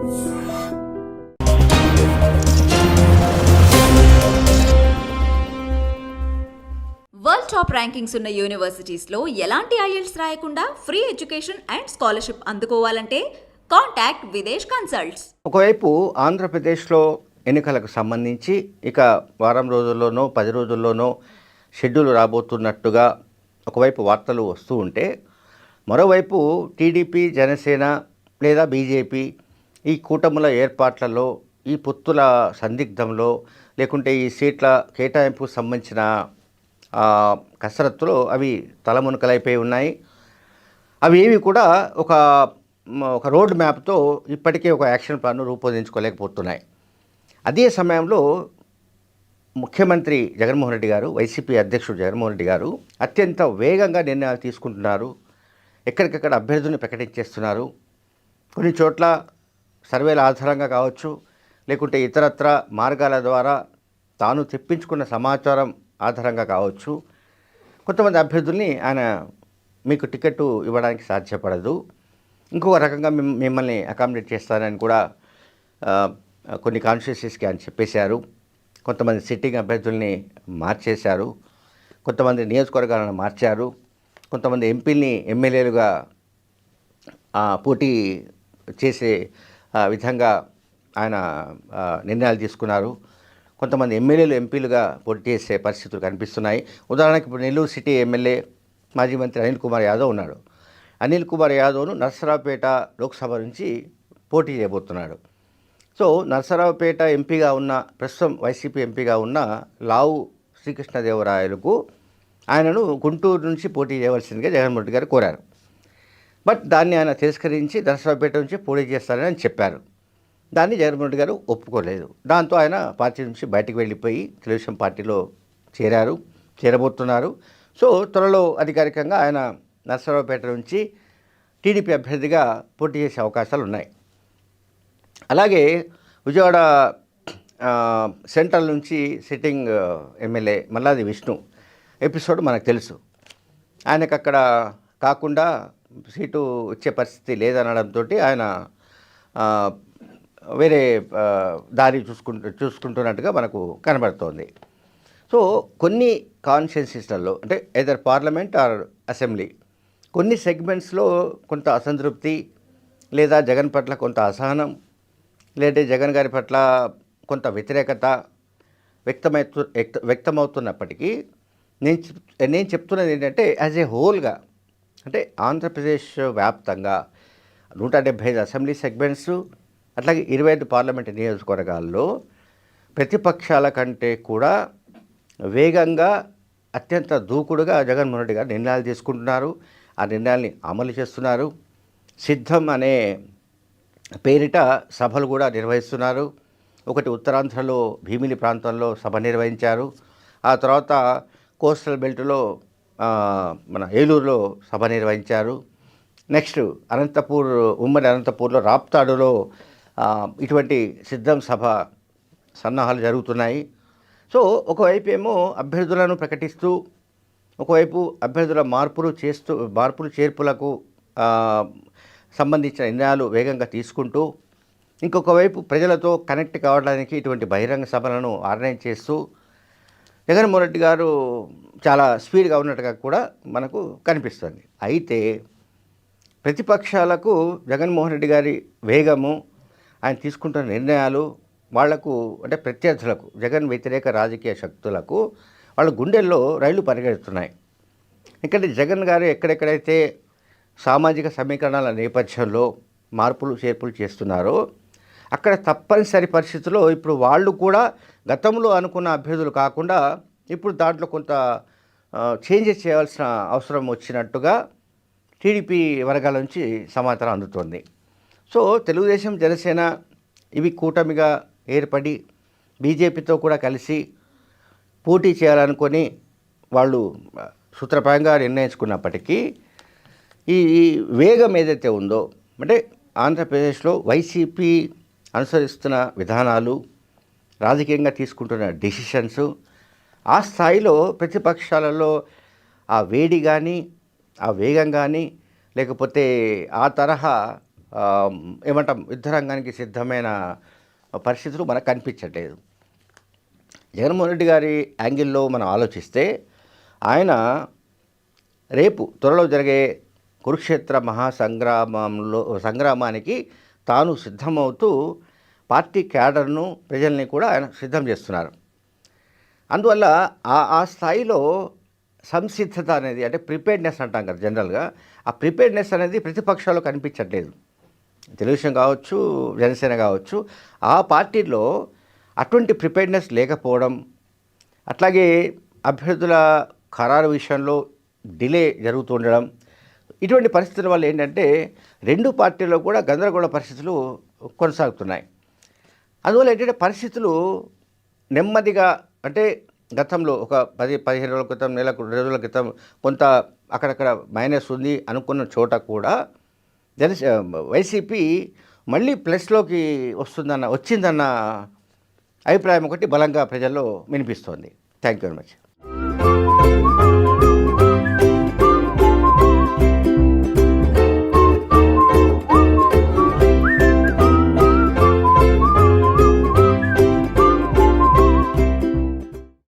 World top rankings ఉన్న యూనివర్సిటీస్లో ఎలాంటి IELTS రాయకుండా ఫ్రీ ఎడ్యుకేషన్ అండ్ స్కాలర్షిప్ అందుకోవాలంటే కాంటాక్ట్ విదేశ్ కన్సల్ట్స్. ఒకవైపు ఆంధ్రప్రదేశ్లో ఎన్నికలకు సంబంధించి ఇక వారం రోజుల్లోనో 10 రోజుల్లోనో షెడ్యూల్ రాబోతున్నట్టుగా ఒకవైపు వార్తలు వస్తూ ఉంటే, మరోవైపు టీడీపీ, జనసేన లేదా బీజేపీ ఈ కూటముల ఏర్పాట్లలో, ఈ పొత్తుల సందిగ్ధంలో, లేకుంటే ఈ సీట్ల కేటాయింపుకు సంబంధించిన కసరత్తులో అవి తలమునకలైపోయి ఉన్నాయి. అవి ఏవి కూడా ఒక రోడ్ మ్యాప్తో ఇప్పటికే ఒక యాక్షన్ ప్లాన్ను రూపొందించుకోలేకపోతున్నాయి. అదే సమయంలో ముఖ్యమంత్రి జగన్మోహన్ రెడ్డి గారు, వైసీపీ అధ్యక్షుడు జగన్మోహన్ రెడ్డి గారు అత్యంత వేగంగా నిర్ణయాలు తీసుకుంటున్నారు. ఎక్కడికక్కడ అభ్యర్థులను ప్రకటించేస్తున్నారు. కొన్ని చోట్ల సర్వేల ఆధారంగా కావచ్చు, లేకుంటే ఇతరత్ర మార్గాల ద్వారా తాను తెప్పించుకున్న సమాచారం ఆధారంగా కావచ్చు, కొంతమంది అభ్యర్థుల్ని ఆయన మీకు టికెట్ ఇవ్వడానికి సాధ్యపడదు, ఇంకొక రకంగా మిమ్మల్ని అకామిడేట్ చేస్తానని కూడా కొన్ని కాన్స్టిట్యూన్సీస్కి ఆయన చెప్పేశారు. కొంతమంది సిట్టింగ్ అభ్యర్థుల్ని మార్చేశారు, కొంతమంది నియోజకవర్గాలను మార్చారు, కొంతమంది ఎంపీల్ని ఎమ్మెల్యేలుగా పోటీ చేసే విధంగా ఆయన నిర్ణయాలు తీసుకున్నారు. కొంతమంది ఎమ్మెల్యేలు ఎంపీలుగా పోటీ చేసే పరిస్థితులు కనిపిస్తున్నాయి. ఉదాహరణకు ఇప్పుడు నెల్లూరు సిటీ ఎమ్మెల్యే మాజీ మంత్రి అనిల్ కుమార్ యాదవ్ ఉన్నాడు. అనిల్ కుమార్ యాదవ్ను నర్సరావుపేట లోక్సభ నుంచి పోటీ చేయబోతున్నాడు. సో నర్సరావుపేట ఎంపీగా ఉన్న, ప్రస్తుతం వైసీపీ ఎంపీగా ఉన్న లావు శ్రీకృష్ణదేవరాయలకు ఆయనను గుంటూరు నుంచి పోటీ చేయవలసిందిగా జగన్మోహన్ రెడ్డి గారు కోరారు. బట్ దాన్ని ఆయన తిరస్కరించి నర్సరావుపేట నుంచి పోటీ చేస్తారని ఆయన చెప్పారు. దాన్ని జగన్మోహన్ రెడ్డి గారు ఒప్పుకోలేదు. దాంతో ఆయన పార్టీ నుంచి బయటికి వెళ్ళిపోయి తెలుగుదేశం పార్టీలో చేరబోతున్నారు. సో త్వరలో అధికారికంగా ఆయన నర్సరావుపేట నుంచి టీడీపీ అభ్యర్థిగా పోటీ చేసే అవకాశాలు ఉన్నాయి. అలాగే విజయవాడ సెంట్రల్ నుంచి sitting MLA Malladi Vishnu episode మనకు తెలుసు. ఆయనకు అక్కడ కాకుండా సీటు వచ్చే పరిస్థితి లేదనడంతో ఆయన వేరే దారి చూసుకుంటున్నట్టుగా మనకు కనబడుతోంది. సో కొన్ని కాన్స్టిట్యున్సీస్లలో, అంటే ఎదర్ పార్లమెంట్ ఆర్ అసెంబ్లీ, కొన్ని సెగ్మెంట్స్లో కొంత అసంతృప్తి లేదా జగన్ పట్ల కొంత అసహనం, లేదంటే జగన్ గారి పట్ల కొంత వ్యతిరేకత వ్యక్తమవుతున్నప్పటికీ నేను చెప్తున్నది ఏంటంటే, యాజ్ ఏ హోల్గా, అంటే ఆంధ్రప్రదేశ్ వ్యాప్తంగా 175 అసెంబ్లీ సెగ్మెంట్స్, అట్లాగే 25 పార్లమెంట్ నియోజకవర్గాల్లో ప్రతిపక్షాల కంటే కూడా వేగంగా, అత్యంత దూకుడుగా జగన్మోహన్ రెడ్డి గారు నిర్ణయాలు తీసుకుంటున్నారు. ఆ నిర్ణయాల్ని అమలు చేస్తున్నారు. సిద్ధం అనే పేరిట సభలు కూడా నిర్వహిస్తున్నారు. ఒకటి ఉత్తరాంధ్రలో భీమిలి ప్రాంతంలో సభ నిర్వహించారు. ఆ తర్వాత కోస్టల్ బెల్ట్లో మన ఏలూరులో సభ నిర్వహించారు. నెక్స్ట్ అనంతపూర్, ఉమ్మడి అనంతపూర్లో రాప్తాడులో ఇటువంటి సిద్ధం సభ సన్నాహాలు జరుగుతున్నాయి. సో ఒకవైపు ఏమో అభ్యర్థులను ప్రకటిస్తూ, ఒకవైపు అభ్యర్థుల మార్పులు చేర్పులకు సంబంధించిన నిర్ణయాలు వేగంగా తీసుకుంటూ, ఇంకొక వైపు ప్రజలతో కనెక్ట్ కావడానికి ఇటువంటి బహిరంగ సభలను ఆర్గనైజ్ చేస్తూ జగన్మోహన్ రెడ్డి గారు చాలా స్పీడ్గా ఉన్నట్టుగా కూడా మనకు కనిపిస్తుంది. అయితే ప్రతిపక్షాలకు జగన్మోహన్ రెడ్డి గారి వేగము, ఆయన తీసుకుంటున్న నిర్ణయాలు, వాళ్లకు అంటే ప్రత్యర్థులకు, జగన్ వ్యతిరేక రాజకీయ శక్తులకు వాళ్ళ గుండెల్లో రైళ్లు పరిగెడుతున్నాయి. ఎందుకంటే జగన్ గారు ఎక్కడెక్కడైతే సామాజిక సమీకరణాల నేపథ్యంలో మార్పులు చేర్పులు చేస్తున్నారో అక్కడ తప్పనిసరి పరిస్థితుల్లో ఇప్పుడు వాళ్ళు కూడా గతంలో అనుకున్న అభ్యర్థులు కాకుండా ఇప్పుడు దాంట్లో కొంత చేంజెస్ చేయాల్సిన అవసరం వచ్చినట్టుగా టీడీపీ వర్గాల నుంచి సమాచారం అందుతోంది. సో తెలుగుదేశం, జనసేన ఇవి కూటమిగా ఏర్పడి బీజేపీతో కూడా కలిసి పోటీ చేయాలనుకొని వాళ్ళు సూత్రప్రాయంగా నిర్ణయించుకున్నప్పటికీ ఈ వేగం ఏదైతే ఉందో, అంటే ఆంధ్రప్రదేశ్లో వైసీపీ అనుసరిస్తున్న విధానాలు, రాజకీయంగా తీసుకుంటున్న డెసిషన్స్, ఆ స్థాయిలో ప్రతిపక్షాలలో ఆ వేడి కానీ, ఆ వేగం కానీ, లేకపోతే ఆ తరహా ఆ, ఏమంటాం యుద్ధరంగానికి సిద్ధమైన పరిస్థితులు మనకు కనిపించట్లేదు. జగన్మోహన్ రెడ్డి గారి యాంగిల్లో మనం ఆలోచిస్తే ఆయన రేపు త్వరలో జరిగే కురుక్షేత్ర సంగ్రామానికి తాను సిద్ధమవుతూ పార్టీ క్యాడర్ను ప్రజల్ని కూడా ఆయన సిద్ధం చేస్తున్నారు. అందువల్ల ఆ స్థాయిలో సంసిద్ధత అనేది అంటే ప్రిపేర్డ్నెస్ అంటాం కదా జనరల్గా, ఆ ప్రిపేర్డ్నెస్ అనేది ప్రతిపక్షాలు కనిపించట్లేదు. తెలుగుదేశం కావచ్చు, జనసేన కావచ్చు, ఆ పార్టీలో అటువంటి ప్రిపేర్డ్నెస్ లేకపోవడం, అట్లాగే అభ్యర్థుల ఖరారు విషయంలో డిలే జరుగుతుండడం, ఇటువంటి పరిస్థితుల వల్ల ఏంటంటే రెండు పార్టీల్లో కూడా గందరగోళ పరిస్థితులు కొనసాగుతున్నాయి. అందువల్ల ఏంటంటే పరిస్థితులు నెమ్మదిగా అంటే గతంలో ఒక 10-15 రోజుల క్రితం, నెల రోజుల క్రితం కొంత అక్కడక్కడ మైనస్ ఉంది అనుకున్న చోట కూడా వైసీపీ మళ్ళీ ప్లస్లోకి వచ్చిందన్న అభిప్రాయం ఒకటి బలంగా ప్రజల్లో వినిపిస్తోంది. Thank you very much.